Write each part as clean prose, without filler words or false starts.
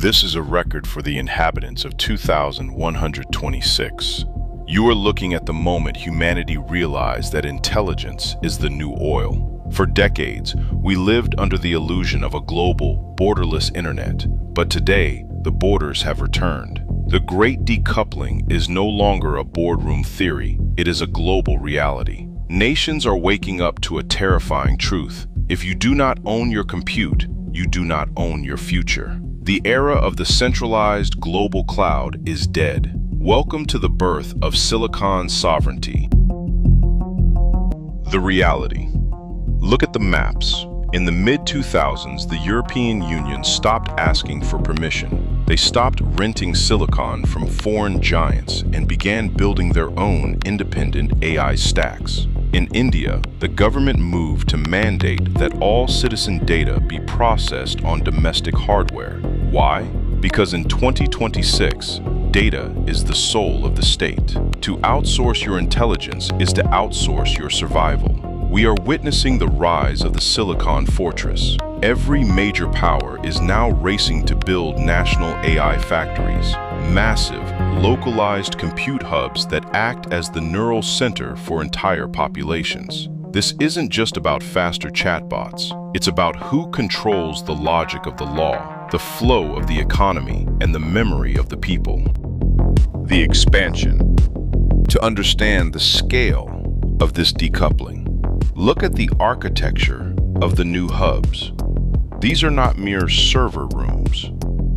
This is a record for the inhabitants of 2,126. You are looking at the moment humanity realized that intelligence is the new oil. For decades, we lived under the illusion of a global, borderless internet, but today, the borders have returned. The Great Decoupling is no longer a boardroom theory, it is a global reality. Nations are waking up to a terrifying truth. If you do not own your compute, you do not own your future. The era of the centralized global cloud is dead. Welcome to the birth of Silicon sovereignty. The reality. Look at the maps. In the mid-2000s, the European Union stopped asking for permission. They stopped renting silicon from foreign giants and began building their own independent AI stacks. In India, the government moved to mandate that all citizen data be processed on domestic hardware. Why? Because in 2026, data is the soul of the state. To outsource your intelligence is to outsource your survival. We are witnessing the rise of the Silicon Fortress. Every major power is now racing to build national AI factories, massive, localized compute hubs that act as the neural center for entire populations. This isn't just about faster chatbots. It's about who controls the logic of the law, the flow of the economy, and the memory of the people. The expansion. To understand the scale of this decoupling, look at the architecture of the new hubs. These are not mere server rooms.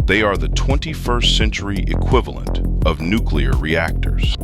They are the 21st century equivalent of nuclear reactors.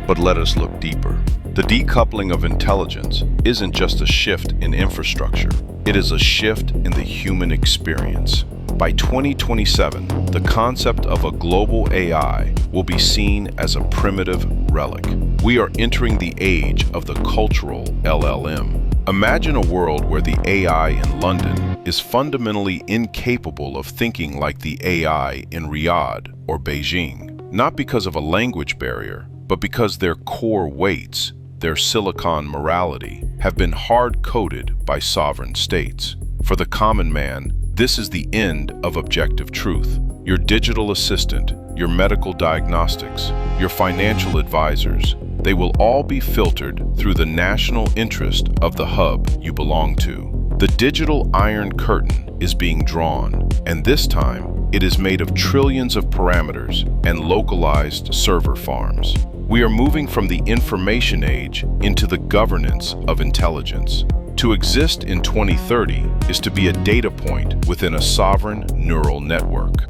But let us look deeper. The decoupling of intelligence isn't just a shift in infrastructure. It is a shift in the human experience. By 2027, the concept of a global AI will be seen as a primitive relic. We are entering the age of the cultural LLM. Imagine a world where the AI in London is fundamentally incapable of thinking like the AI in Riyadh or Beijing, not because of a language barrier, but because their core weights, their silicon morality, have been hard-coded by sovereign states. For the common man, this is the end of objective truth. Your digital assistant, your medical diagnostics, your financial advisors, they will all be filtered through the national interest of the hub you belong to. The digital Iron Curtain is being drawn, and this time it is made of trillions of parameters and localized server farms. We are moving from the information age into the governance of intelligence. To exist in 2030 is to be a data point within a sovereign neural network.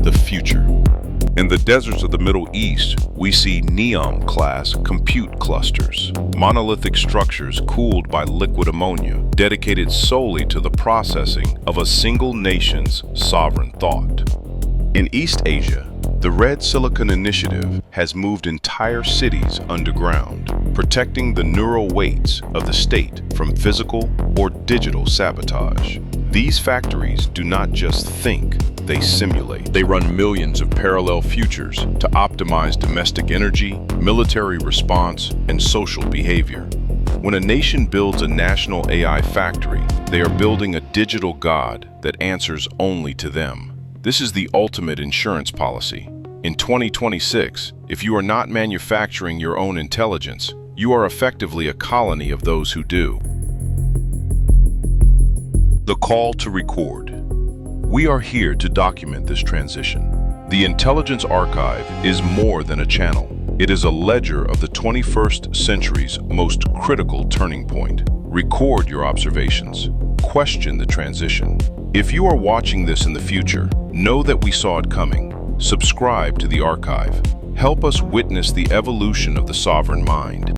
The future. In the deserts of the Middle East, we see NEOM-class compute clusters, monolithic structures cooled by liquid ammonia, dedicated solely to the processing of a single nation's sovereign thought. In East Asia, the Red Silicon Initiative has moved entire cities underground, protecting the neural weights of the state from physical or digital sabotage. These factories do not just think, they simulate. They run millions of parallel futures to optimize domestic energy, military response, and social behavior. When a nation builds a national AI factory, they are building a digital god that answers only to them. This is the ultimate insurance policy. In 2026, if you are not manufacturing your own intelligence, you are effectively a colony of those who do. The call to record. We are here to document this transition. The Intelligence Archive is more than a channel. It is a ledger of the 21st century's most critical turning point. Record your observations. Question the transition. If you are watching this in the future, know that we saw it coming. Subscribe to the archive. Help us witness the evolution of the sovereign mind.